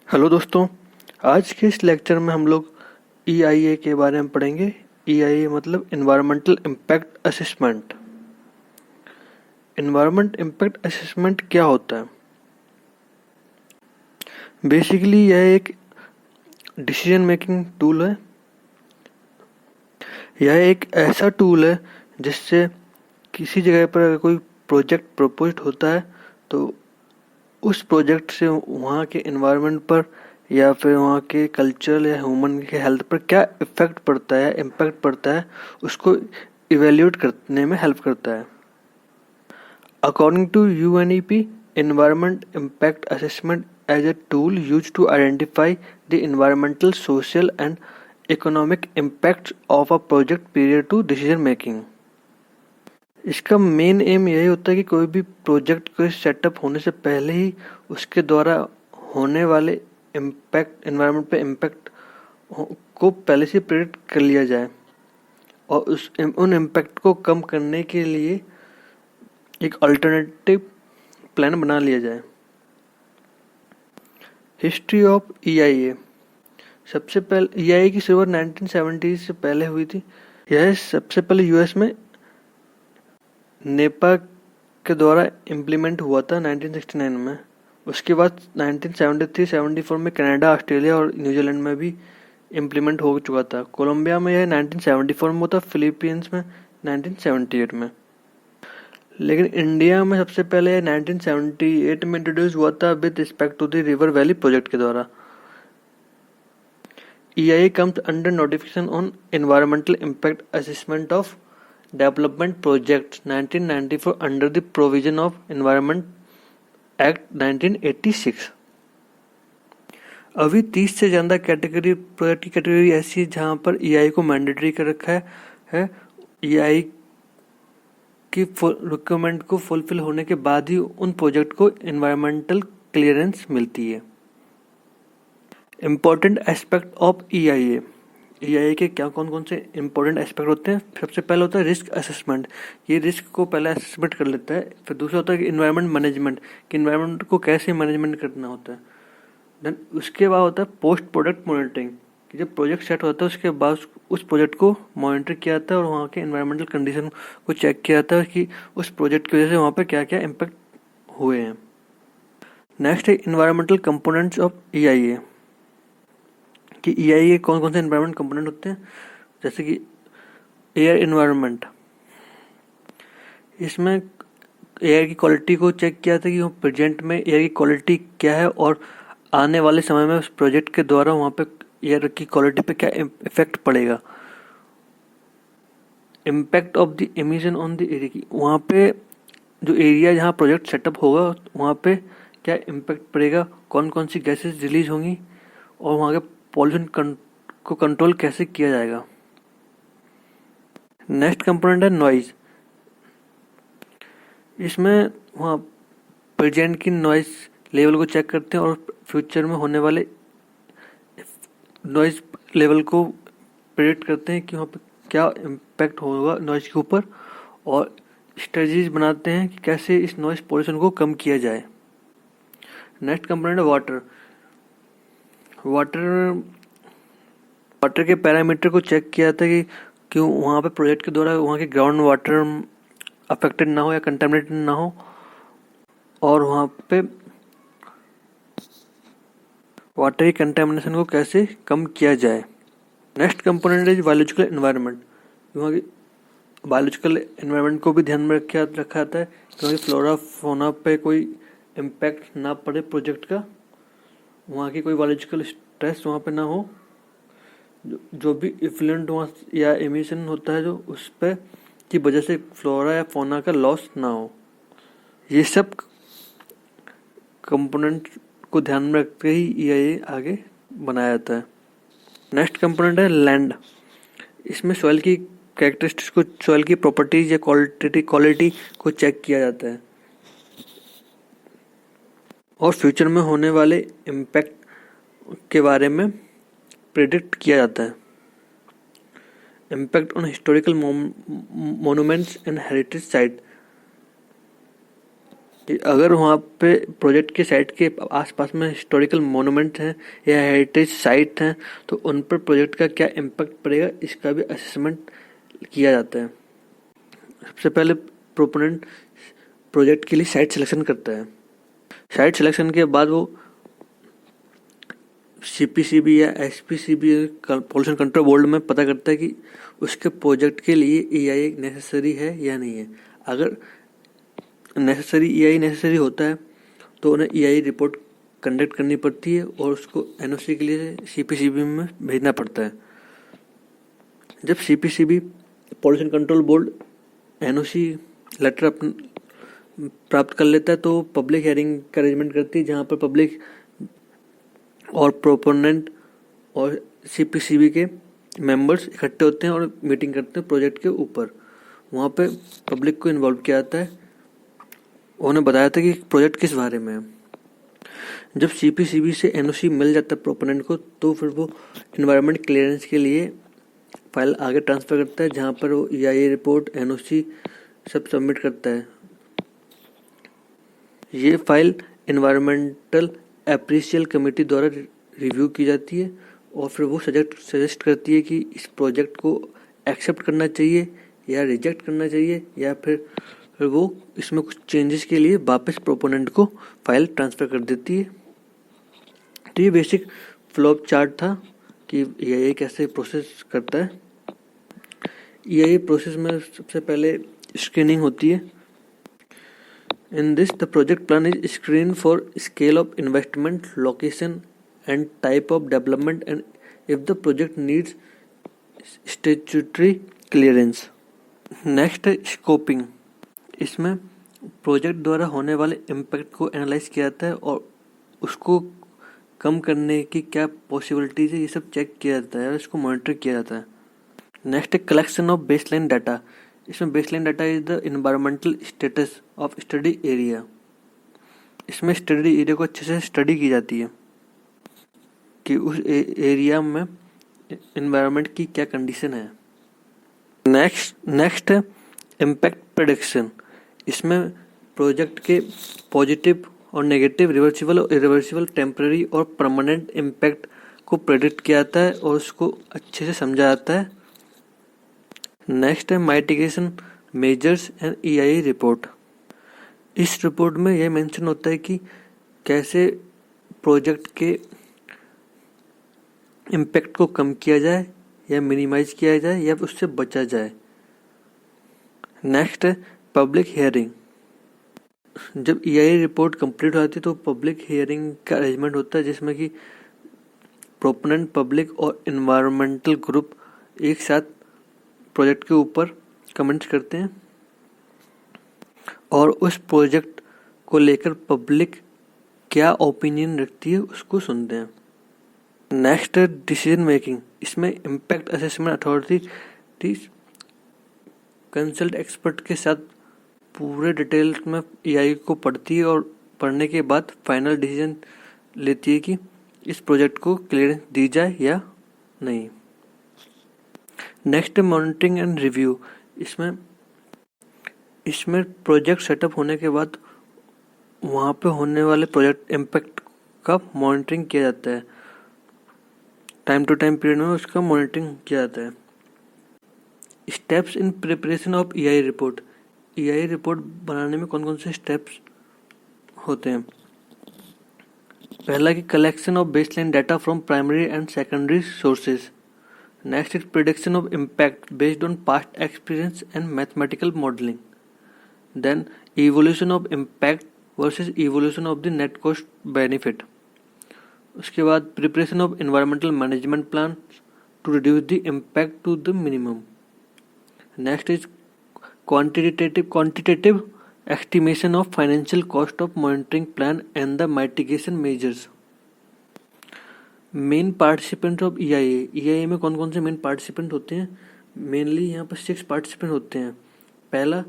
Hello दोस्तों। आज के इस लेक्चर में हम लोग EIA के बारे में पढ़ेंगे। EIA मतलब environmental impact assessment. Environment impact assessment क्या होता है? बेसिकली यह एक डिसीजन मेकिंग टूल है। यह एक ऐसा टूल है जिससे किसी जगह पर अगर कोई प्रोजेक्ट प्रपोज्ड होता है तो उस प्रोजेक्ट से वहाँ के इन्वायरमेंट पर या फिर वहाँ के कल्चरल या ह्यूमन के हेल्थ पर क्या इफेक्ट पड़ता है, इम्पैक्ट पड़ता है, उसको इवेल्यूएट करने में हेल्प करता है। According to UNEP, Environment Impact Assessment as a tool used to identify the environmental, social and economic impacts of a project prior to decision making। इसका मेन एम यही होता है कि कोई भी प्रोजेक्ट को सेटअप होने से पहले ही उसके द्वारा होने वाले इम्पैक्ट, एनवायरनमेंट पे इम्पैक्ट को पहले से प्रेडिक्ट कर लिया जाए और उन इम्पैक्ट को कम करने के लिए एक अल्टरनेटिव प्लान बना लिया जाए। History of EIA। सबसे पहले EIA की शुरुआत 1970 से पहले हुई थी। यह सबसे पहले US में नेपा के द्वारा इम्प्लीमेंट हुआ था 1969 में। उसके बाद 1973-74 में कनाडा, ऑस्ट्रेलिया और न्यूजीलैंड में भी इम्प्लीमेंट हो चुका था। कोलंबिया में यह 1974 में हुआ था, फिलीपींस में 1978 में। लेकिन इंडिया में सबसे पहले 1978 में इंट्रोड्यूस हुआ था with respect to the river valley project के द्वारा। EIA comes under notification on environmental impact assessment of development projects 1994 under the provision of Environment Act 1986। अभी 30 से ज़्यादा प्रोजेक्ट की कैटेगरी ऐसी है जहाँ पर EIA को मैंडेटरी कर रखा है। EIA की रिक्वायरमेंट को फुलफिल होने के बाद ही उन प्रोजेक्ट को एनवायरमेंटल क्लियरेंस मिलती है। इम्पोर्टेंट एस्पेक्ट ऑफ EIA के क्या कौन कौन से इम्पोर्टेंट एस्पेक्ट होते हैं? सबसे पहले होता है रिस्क असेसमेंट। ये रिस्क को पहले असेसमेंट कर लेता है। फिर दूसरा होता है कि इन्वायरमेंट मैनेजमेंट, कि इन्वायरमेंट को कैसे मैनेजमेंट करना होता है। देन उसके बाद होता है पोस्ट प्रोडक्ट मॉनिटरिंग, कि जब प्रोजेक्ट सेट होता है उसके बाद उस प्रोजेक्ट को मॉनिटर किया जाता है और वहाँ के इन्वायरमेंटल कंडीशन को चेक किया जाता है कि उस प्रोजेक्ट की वजह से वहाँ पर क्या क्या इम्पेक्ट हुए हैं। नेक्स्ट है इन्वायरमेंटल कंपोनेंट्स ऑफ EIA, कि EIA के कौन कौन से इन्वायरमेंट कंपोनेंट होते हैं। जैसे कि एयर इन्वायरमेंट, इसमें एयर की क्वालिटी को चेक किया था कि प्रेजेंट में एयर की क्वालिटी क्या है और आने वाले समय में उस प्रोजेक्ट के द्वारा वहाँ पे एयर की क्वालिटी पे क्या इफेक्ट पड़ेगा। Impact of the emission on the area, की वहाँ पे जो एरिया जहाँ प्रोजेक्ट सेटअप होगा वहाँ पे क्या इम्पैक्ट पड़ेगा, कौन कौन सी गैसेस रिलीज होंगी और वहाँ के पॉल्यूशन को कंट्रोल कैसे किया जाएगा। नेक्स्ट कंपोनेंट है नॉइज। इसमें वहाँ प्रेजेंट की नॉइज लेवल को चेक करते हैं और फ्यूचर में होने वाले नॉइज लेवल को प्रेडिक्ट करते हैं कि वहाँ पे क्या इम्पैक्ट होगा नॉइज के ऊपर, और स्ट्रेटजीज बनाते हैं कि कैसे इस नॉइज पोल्यूशन को कम किया जाए। नेक्स्ट कंपोनेंट है वाटर। वाटर के पैरामीटर को चेक किया था कि क्यों वहाँ पे प्रोजेक्ट के द्वारा वहाँ के ग्राउंड वाटर अफेक्टेड ना हो या कंटेमिनेटेड ना हो, और वहाँ पे वाटर की कंटेमिनेशन को कैसे कम किया जाए। नेक्स्ट कंपोनेंट है बायोलॉजिकल एनवायरनमेंट। वहाँ की बायोलॉजिकल एनवायरनमेंट को भी ध्यान में रखा जाता है क्योंकि फ्लोरा फोना पे कोई इम्पैक्ट ना पड़े प्रोजेक्ट का, वहाँ की कोई बायोलॉजिकल स्ट्रेस वहाँ पे ना हो, जो भी इफ्लुएंट वहाँ या एमिशन होता है जो उस पर की वजह से फ्लोरा या फोना का लॉस ना हो। ये सब कंपोनेंट को ध्यान में रखते ही EIA आगे बनाया जाता है। नेक्स्ट कंपोनेंट है लैंड। इसमें सॉइल की कैरेक्टरिस्टिक्स को, सॉइल की प्रॉपर्टीज या क्वालिटी को चेक किया जाता है और फ्यूचर में होने वाले इम्पैक्ट के बारे में प्रेडिक्ट किया जाता है। Impact on historical monuments and heritage site. कि अगर वहाँ पे प्रोजेक्ट के साइट के आसपास में हिस्टोरिकल मोनूमेंट हैं या हेरिटेज साइट हैं तो उन पर प्रोजेक्ट का क्या इम्पैक्ट पड़ेगा, इसका भी असेसमेंट किया जाता है। सबसे पहले प्रोपोनेंट प्रोजेक्ट के लिए साइट सिलेक्शन करता है। साइट सिलेक्शन के बाद वो सीपीसीबी या एसपीसीबी पॉल्यूशन कंट्रोल बोर्ड में पता करता है कि उसके प्रोजेक्ट के लिए ईआई नेसेसरी है या नहीं है। अगर ईआई नेसेसरी होता है तो उन्हें ईआई रिपोर्ट कंडक्ट करनी पड़ती है और उसको एनओसी के लिए सीपीसीबी में भेजना पड़ता है। जब CPCB pollution control board NOC letter प्राप्त कर लेता है तो पब्लिक हियरिंग का अरेंजमेंट करती है, जहाँ पर पब्लिक और प्रोपोनेंट और सीपीसीबी के मेंबर्स इकट्ठे होते हैं और मीटिंग करते हैं प्रोजेक्ट के ऊपर। वहाँ पे पब्लिक को इन्वॉल्व किया जाता है, उन्हें बताया था कि प्रोजेक्ट किस बारे में है। जब सीपीसीबी से एनओसी मिल जाता है प्रोपोनेंट को तो फिर वो इन्वायरमेंट क्लियरेंस के लिए फाइल आगे ट्रांसफ़र करता है, जहाँ पर वो ईआई रिपोर्ट एनओसी सब सबमिट करता है। ये फाइल इन्वायरमेंटल एप्रिशियल कमेटी द्वारा रिव्यू की जाती है और फिर वो सजेस्ट करती है कि इस प्रोजेक्ट को एक्सेप्ट करना चाहिए या रिजेक्ट करना चाहिए, या फिर वो इसमें कुछ चेंजेस के लिए वापस प्रोपोनेंट को फाइल ट्रांसफ़र कर देती है। तो ये बेसिक फ्लो चार्ट था कि ईआई कैसे प्रोसेस करता है। ईआई प्रोसेस में सबसे पहले स्क्रीनिंग होती है। In this, the project plan is screened for scale of investment, location, and type of development, and if the project needs statutory clearance. Next है scoping. इसमें प्रोजेक्ट द्वारा होने वाले इम्पैक्ट को एनालाइज किया जाता है और उसको कम करने की क्या पॉसिबिलिटीज है, ये सब चेक किया जाता है और इसको मॉनिटर किया जाता है। नेक्स्ट है कलेक्शन ऑफ बेसलाइन डाटा। इसमें baseline data is the environmental status of study area. इसमें स्टडी एरिया को अच्छे से स्टडी की जाती है कि उस एरिया में इन्वायरमेंट की क्या कंडीशन है। नेक्स्ट है इम्पैक्ट प्रेडिक्शन। इसमें प्रोजेक्ट के पॉजिटिव और नेगेटिव, रिवर्सिबल और इरिवर्सिबल, टेम्पररी और परमानेंट इम्पैक्ट को प्रेडिक्ट किया जाता है और उसको अच्छे से समझा जाता है। नेक्स्ट है माइटिगेशन मेजर्स एंड ईआई रिपोर्ट। इस रिपोर्ट में यह मेंशन होता है कि कैसे प्रोजेक्ट के इम्पैक्ट को कम किया जाए या मिनिमाइज किया जाए या उससे बचा जाए। नेक्स्ट है पब्लिक हियरिंग। जब ईआई रिपोर्ट कंप्लीट हो जाती है तो पब्लिक हियरिंग का अरेंजमेंट होता है, जिसमें कि प्रोपोनेंट, पब्लिक और इन्वायरमेंटल ग्रुप एक साथ प्रोजेक्ट के ऊपर कमेंट्स करते हैं और उस प्रोजेक्ट को लेकर पब्लिक क्या ओपिनियन रखती है उसको सुनते हैं। नेक्स्ट है डिसीजन मेकिंग। इसमें impact assessment authority consult expert के साथ पूरे डिटेल में ईआई को पढ़ती है और पढ़ने के बाद फाइनल डिसीजन लेती है कि इस प्रोजेक्ट को क्लियरेंस दी जाए या नहीं। Next monitoring and review. इसमें प्रोजेक्ट सेटअप होने के बाद वहाँ पे होने वाले प्रोजेक्ट इम्पैक्ट का मॉनिटरिंग किया जाता है। टाइम टू टाइम पीरियड में उसका मॉनिटरिंग किया जाता है। Steps in preparation of EI report. EI report बनाने में कौन कौन से स्टेप्स होते हैं। पहला कि collection of baseline data from primary and secondary sources. Next is prediction of impact based on past experience and mathematical modeling. Then evaluation of impact versus evaluation of the net cost benefit. उसके बाद preparation of environmental management plan to reduce the impact to the minimum. Next is quantitative estimation of financial cost of monitoring plan and the mitigation measures. Main participant of EIA में कौन कौन से main participant होते हैं। Mainly यहाँ पर 6 participant होते हैं। पहला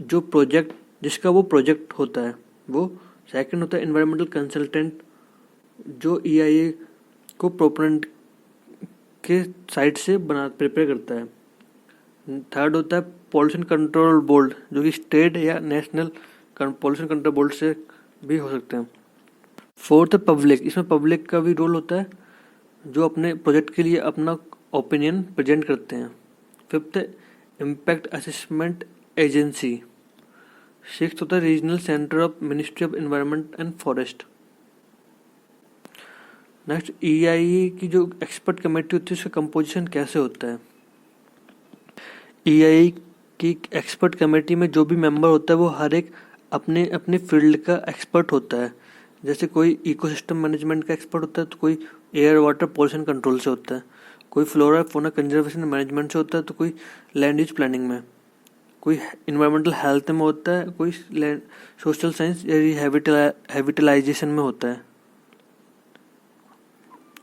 जो प्रोजेक्ट जिसका वो प्रोजेक्ट होता है वो। सेकंड होता है एनवायरमेंटल कंसल्टेंट जो ईआईए को प्रोपोनेंट के साइड से प्रिपेयर करता है। थर्ड होता है पॉल्यूशन कंट्रोल बोर्ड जो कि स्टेट या नेशनल पॉल्यूशन कंट्रोल बोर्ड से भी हो सकते हैं। फोर्थ पब्लिक, इसमें पब्लिक का भी रोल होता है जो अपने प्रोजेक्ट के लिए अपना ओपिनियन प्रेजेंट करते हैं। Fifth impact assessment agency. Sixth होता है regional centre of ministry of environment and forest. Next EIA की जो एक्सपर्ट कमेटी होती है उसका कंपोजिशन कैसे होता है। EIA की एक्सपर्ट कमेटी में जो भी मेंबर होता है वो हर एक अपने अपने फील्ड का एक्सपर्ट होता है। जैसे कोई इकोसिस्टम मैनेजमेंट का एक्सपर्ट होता है तो कोई एयर वाटर पॉल्यूशन कंट्रोल से होता है, कोई फ्लोरा फौना कंजर्वेशन मैनेजमेंट से होता है, तो कोई लैंड यूज प्लानिंग में, कोई इन्वायरमेंटल हेल्थ में होता है, कोई सोशल साइंस या हैबिटलाइजेशन में होता है।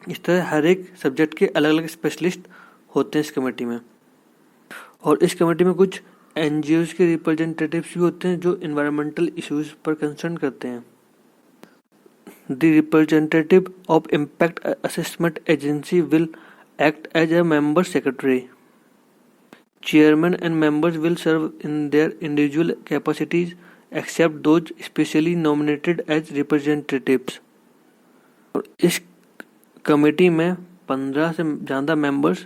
इस तरह हर एक सब्जेक्ट के अलग अलग स्पेशलिस्ट होते हैं इस कमेटी में। और इस कमेटी में कुछ NGOs के रिप्रेजेंटेटिव्स भी होते हैं जो इन्वायरमेंटल इश्यूज पर कंसर्न करते हैं। The representative of impact assessment agency will act as a member secretary. Chairman and members will serve in their individual capacities except those specially nominated as representatives. और इस committee में 15 से ज़्यादा members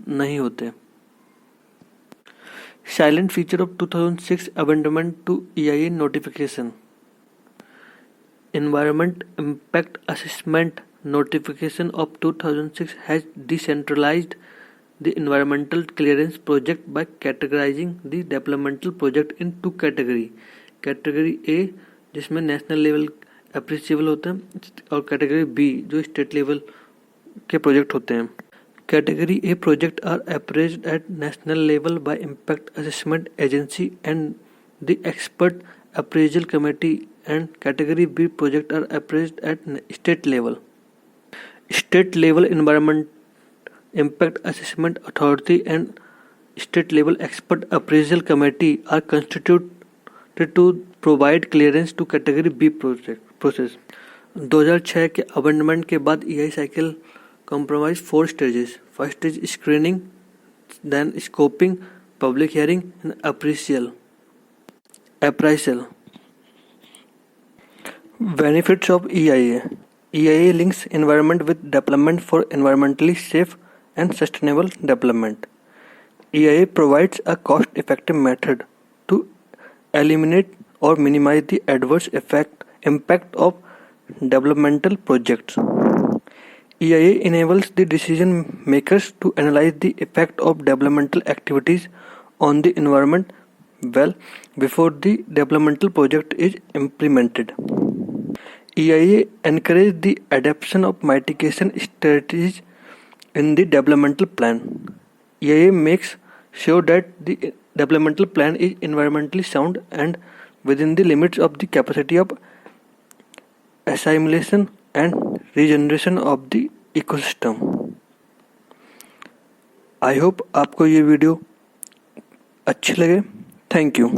नहीं होते। Silent feature of 2006 amendment to EIA notification. Environment Impact Assessment Notification of 2006 has decentralized the environmental clearance project by categorizing the developmental project in two category. Category A जिसमें national level appreciable होता है और category B जो state level के project होते हैं। Category A project are appraised at national level by impact assessment agency and the expert appraisal committee, and category B project are appraised at state level. State level environment impact assessment authority and state level expert appraisal committee are constituted to provide clearance to category B process. 2006 के amendment के बाद EIA cycle comprise 4 stages. First is screening, then scoping, public hearing and appraisal. Benefits of EIA. EIA links environment with development for environmentally safe and sustainable development. EIA provides a cost-effective method to eliminate or minimize the adverse impact of developmental projects. EIA enables the decision makers to analyze the effect of developmental activities on the environment well before the developmental project is implemented. EIA encourages the adoption of mitigation strategies in the developmental plan. EIA makes sure that the developmental plan is environmentally sound and within the limits of the capacity of assimilation and regeneration of the ecosystem. I hope आपको ये video अच्छी लगे। Thank you.